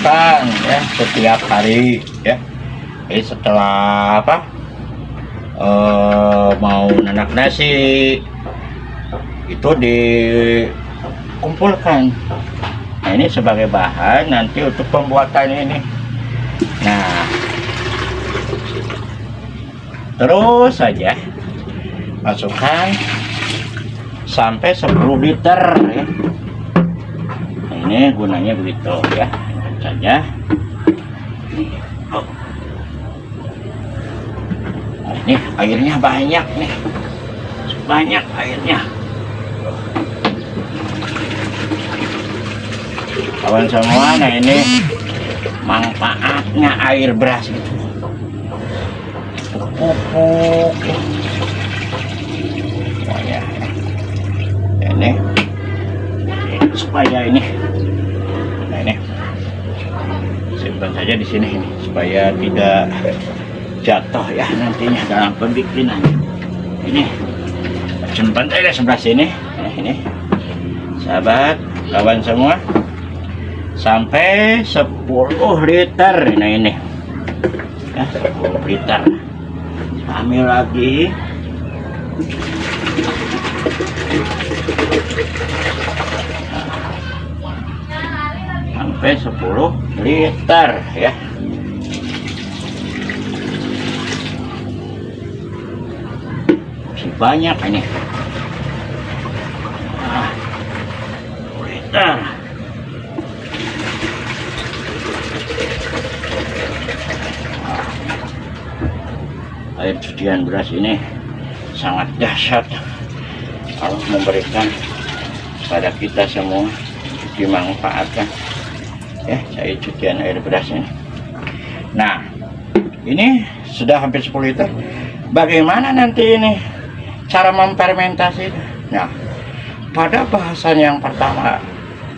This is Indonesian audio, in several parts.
kan ya setiap hari ya. Jadi setelah mau nanak nasi itu dikumpulkan. Nah, ini sebagai bahan nanti untuk pembuatan ini. Nah, terus saja masukkan sampai 10 liter ya. Nah, ini gunanya begitu ya. Saja. Oh. Nah, ini airnya banyak nih. Banyak airnya. Kawan semua, nah ini manfaatnya air beras itu. Pupuk. Oh ya. Ini supaya ini. Nah ini simpan saja di sini ini supaya tidak jatuh ya nantinya dalam pembikinan. Ini simpan saja sebelah sini. Nah, ini sahabat kawan semua sampai 10 liter. Nah ini ya 10 liter. Ambil lagi. Sampai 10 liter ya. Masih banyak ini. 10 liter. Air cucian beras ini sangat dahsyat. Allah memberikan pada kita semua dimanfaatkan ya saya cucian air beras ini. Nah ini sudah hampir 10 liter. Bagaimana nanti ini cara memfermentasi? Nah pada bahasan yang pertama,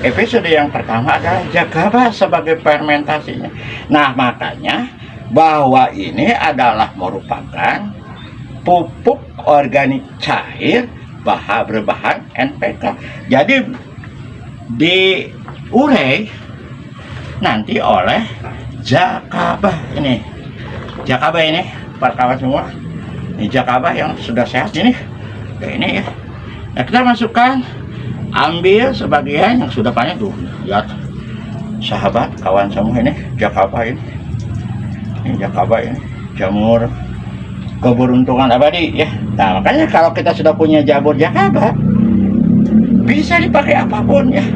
episode yang pertama adalah Jakaba sebagai fermentasinya. Nah makanya bahwa ini adalah merupakan pupuk organik cair berbahan NPK. Jadi diurai nanti oleh Jakaba ini. Jakaba ini para kawan semua. Ini Jakaba yang sudah sehat ini. Kayak ini ya. Nah, kita masukkan, ambil sebagian yang sudah banyak tuh. Lihat sahabat kawan semua ini Jakaba ini. Ini Jakaba ini jamur keberuntungan abadi ya. Nah makanya kalau kita sudah punya jamur Jakaba bisa dipakai apapun ya.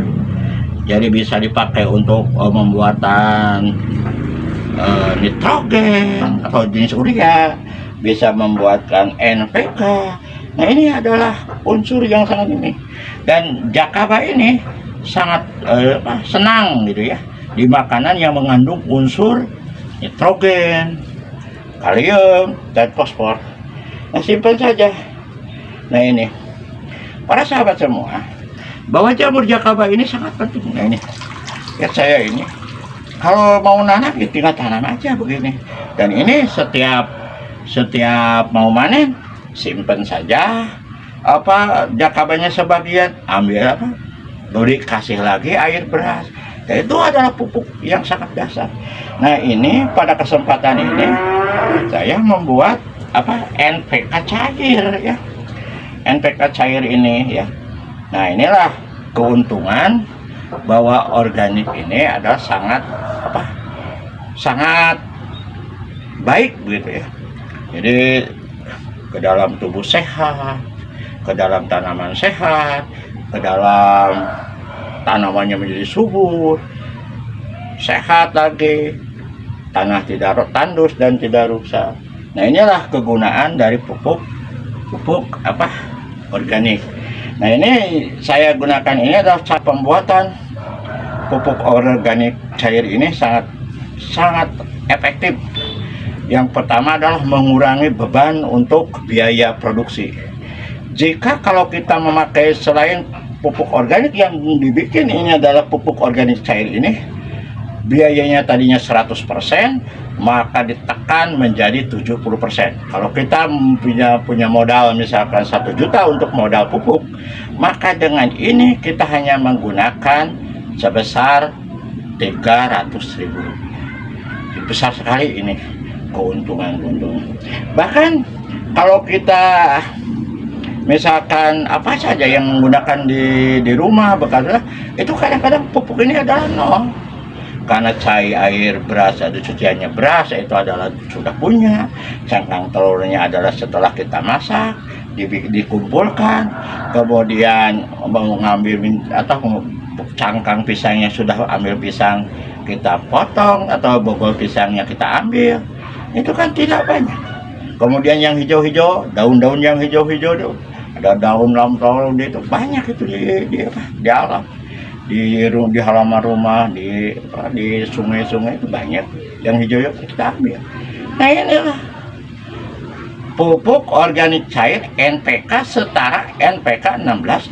Jadi bisa dipakai untuk pembuatan nitrogen atau jenis urea, bisa membuatkan NPK. Nah ini adalah unsur yang sangat ini, dan Jakaba ini sangat senang gitu ya di makanan yang mengandung unsur nitrogen, kalium, dan fosfor. Nah simpan saja. Nah ini para sahabat semua, bahwa jamur Jakaba ini sangat penting. Nah ini lihat saya ini, kalau mau nanam ya tinggal tanam aja begini. Dan ini setiap mau panen simpan saja Jakabanya sebagian, ambil beri kasih lagi air beras. Dan itu adalah pupuk yang sangat dasar. Nah ini pada kesempatan ini saya membuat NPK cair ya. NPK cair ini ya. Nah inilah keuntungan bahwa organik ini adalah sangat baik begitu ya. Jadi ke dalam tubuh sehat, ke dalam tanaman sehat, ke dalam tanamannya menjadi subur, sehat lagi, tanah tidak tandus dan tidak rusak. Nah inilah kegunaan dari pupuk organik. Nah ini saya gunakan, ini adalah cara pembuatan pupuk organik cair ini sangat efektif. Yang pertama adalah mengurangi beban untuk biaya produksi. Jika kalau kita memakai selain pupuk organik yang dibikin ini adalah pupuk organik cair ini, biayanya tadinya 100%, maka ditekan menjadi 70%. Kalau kita punya modal misalkan 1 juta untuk modal pupuk, maka dengan ini kita hanya menggunakan sebesar 300.000. Besar sekali ini keuntungan. Bahkan kalau kita misalkan apa saja yang menggunakan di rumah bekas, itu kadang-kadang pupuk ini adalah nol. Karena air beras, ada cuciannya beras, itu adalah sudah punya. Cangkang telurnya adalah setelah kita masak, dikumpulkan, kemudian mengambil atau cangkang pisangnya sudah ambil pisang, kita potong, atau bogol pisangnya kita ambil, itu kan tidak banyak. Kemudian yang hijau-hijau, daun-daun yang hijau-hijau itu, ada daun lampau itu banyak itu di alam, di halaman rumah, di sungai-sungai itu banyak yang hijau kita ambil. Nah inilah pupuk organik cair NPK setara NPK 16.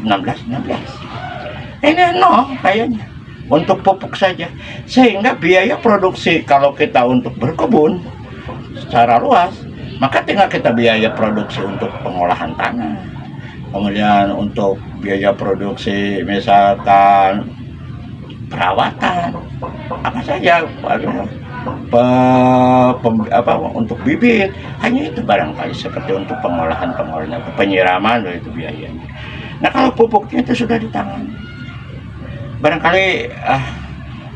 Ini kayaknya untuk pupuk saja, sehingga biaya produksi kalau kita untuk berkebun secara luas, maka tinggal kita biaya produksi untuk pengolahan tanah, kemudian untuk biaya produksi misalkan perawatan apa saja, untuk bibit, hanya itu barangkali, seperti untuk pengolahan penyiraman itu biayanya. Nah kalau pupuknya itu sudah di tangan, barangkali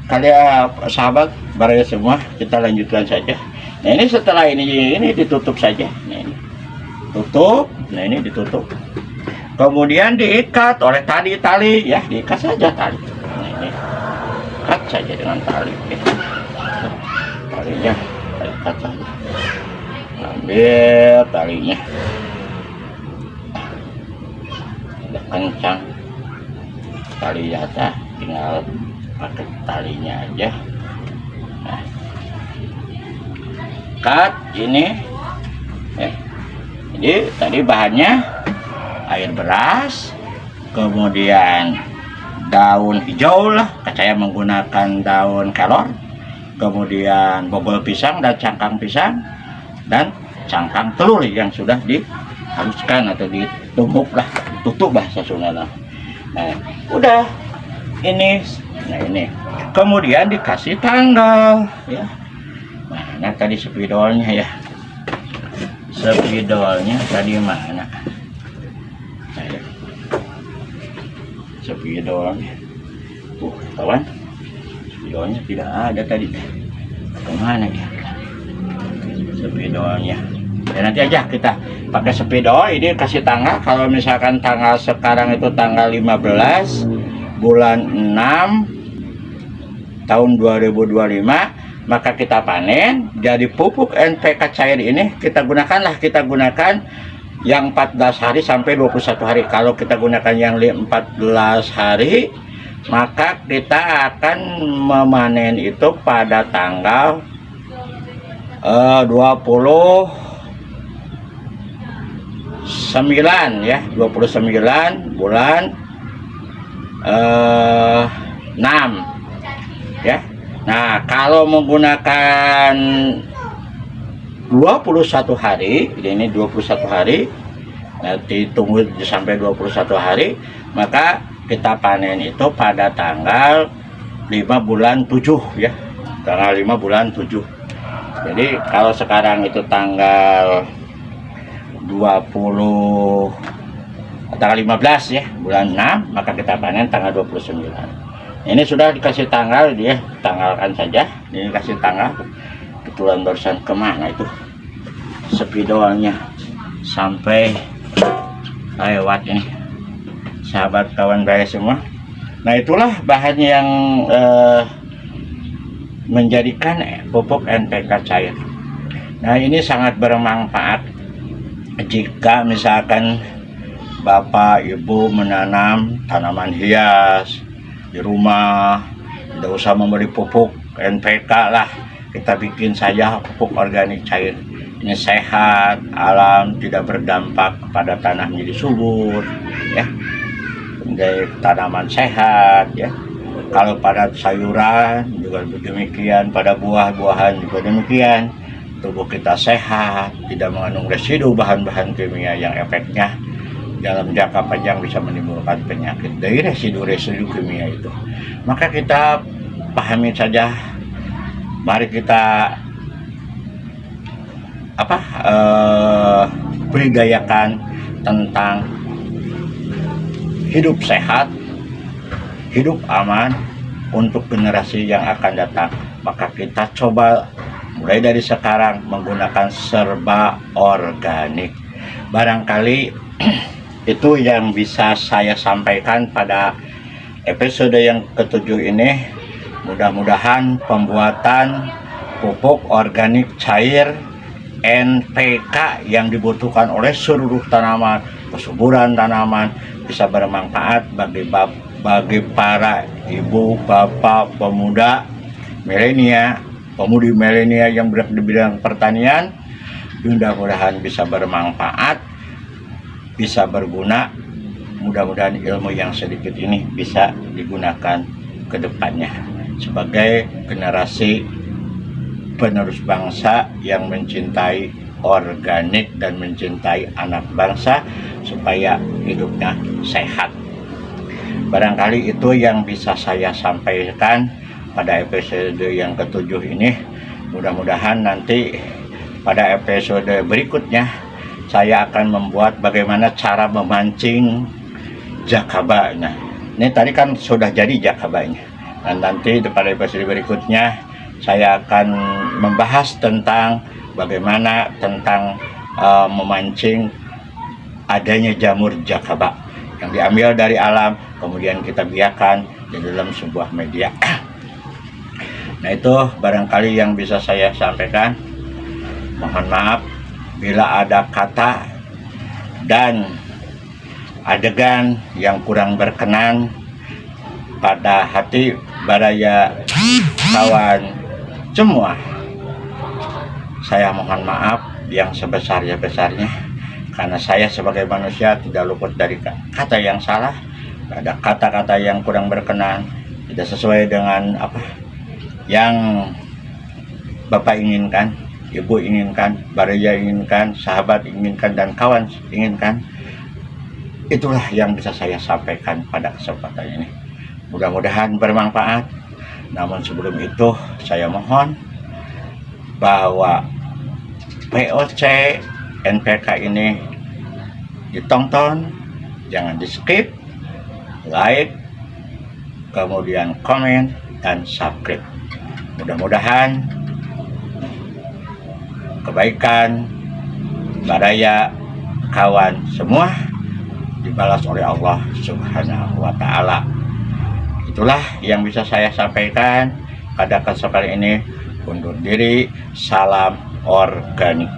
kalian sahabat baraya semua, kita lanjutkan saja. Nah ini setelah ini ditutup saja. Nah ini tutup, nah ini ditutup, kemudian diikat oleh tali ya, diikat saja tali. Nah ini ikat saja dengan tali ya. Talinya ikat saja, ambil talinya, udah kencang tali atas, tinggal pakai talinya aja. Nah, cut ini jadi tadi bahannya air beras, kemudian daun hijau lah, saya menggunakan daun kelor, kemudian bogol pisang dan cangkang pisang, dan cangkang telur yang sudah dihaluskan atau ditumbuk lah, tutup bahasa Sunda. Nah udah ini, nah ini kemudian dikasih tanggal ya. Nah tadi spidolnya ya, spidolnya tadi mana? Nah, ya. Spidolnya kawan, spidolnya tidak ada tadi, kemana ya spidolnya? Ya nanti aja kita pakai spidol. Ini kasih tanggal, kalau misalkan tanggal sekarang itu tanggal 15 bulan 6 tahun 2025, maka kita panen. Jadi pupuk NPK cair ini kita gunakan yang 14 hari sampai 21 hari. Kalau kita gunakan yang 14 hari, maka kita akan memanen itu pada tanggal 29 ya, 29 bulan 6 ya. Nah kalau menggunakan 21 hari, ini 21 hari, nanti tunggu sampai 21 hari, maka kita panen itu pada tanggal 5 bulan 7 ya, tanggal 5 bulan 7. Jadi kalau sekarang itu tanggal 15 ya bulan 6, maka kita panen tanggal 29. Ini sudah dikasih tanggal, dia tanggalkan saja. Ini kasih tanggal, kebetulan barusan kemana itu spidolnya sampai lewat ini, sahabat kawan saya semua. Nah itulah bahan yang menjadikan pupuk NPK cair. Nah ini sangat bermanfaat jika misalkan Bapak Ibu menanam tanaman hias di rumah, tidak usah membeli pupuk NPK lah, kita bikin saja pupuk organik cair. Ini sehat, alam, tidak berdampak pada tanah menjadi subur ya, menjadi tanaman sehat ya. Kalau pada sayuran juga demikian, pada buah-buahan juga demikian. Tubuh kita sehat, tidak mengandung residu bahan-bahan kimia yang efeknya dalam jangka panjang bisa menimbulkan penyakit dari residu-residu kimia itu. Maka kita pahami saja. Mari kita budidayakan tentang hidup sehat, hidup aman untuk generasi yang akan datang. Maka kita coba mulai dari sekarang menggunakan serba organik. Barangkali itu yang bisa saya sampaikan pada episode yang ketujuh ini. Mudah-mudahan pembuatan pupuk organik cair NPK yang dibutuhkan oleh seluruh tanaman, kesuburan tanaman bisa bermanfaat bagi para ibu, bapak, pemuda, pemudi milenial yang berada di bidang pertanian. Mudah-mudahan bisa bermanfaat, bisa berguna. Mudah-mudahan ilmu yang sedikit ini bisa digunakan ke depannya sebagai generasi penerus bangsa yang mencintai organik dan mencintai anak bangsa supaya hidupnya sehat. Barangkali itu yang bisa saya sampaikan pada episode yang ketujuh ini. Mudah-mudahan nanti pada episode berikutnya saya akan membuat bagaimana cara memancing jakabanya. Ini tadi kan sudah jadi jakabanya, dan nanti pada episode berikutnya saya akan membahas tentang bagaimana memancing adanya jamur jakaba yang diambil dari alam, kemudian kita biarkan di dalam sebuah media. Nah, itu barangkali yang bisa saya sampaikan. Mohon maaf bila ada kata dan adegan yang kurang berkenan pada hati baraya kawan semua. Saya mohon maaf yang sebesar-besarnya, karena saya sebagai manusia tidak luput dari kata yang salah. Ada kata-kata yang kurang berkenan, tidak sesuai dengan apa yang Bapak inginkan, Ibu inginkan, baraya inginkan, sahabat inginkan, dan kawan inginkan. Itulah yang bisa saya sampaikan pada kesempatan ini. Mudah-mudahan bermanfaat. Namun sebelum itu saya mohon bahwa POC NPK ini ditonton, jangan di skip, like, kemudian komen dan subscribe. Mudah-mudahan kebaikan baraya kawan semua dibalas oleh Allah Subhanahu wa Ta'ala. Itulah yang bisa saya sampaikan pada kesempatan ini. Undur diri, salam organik.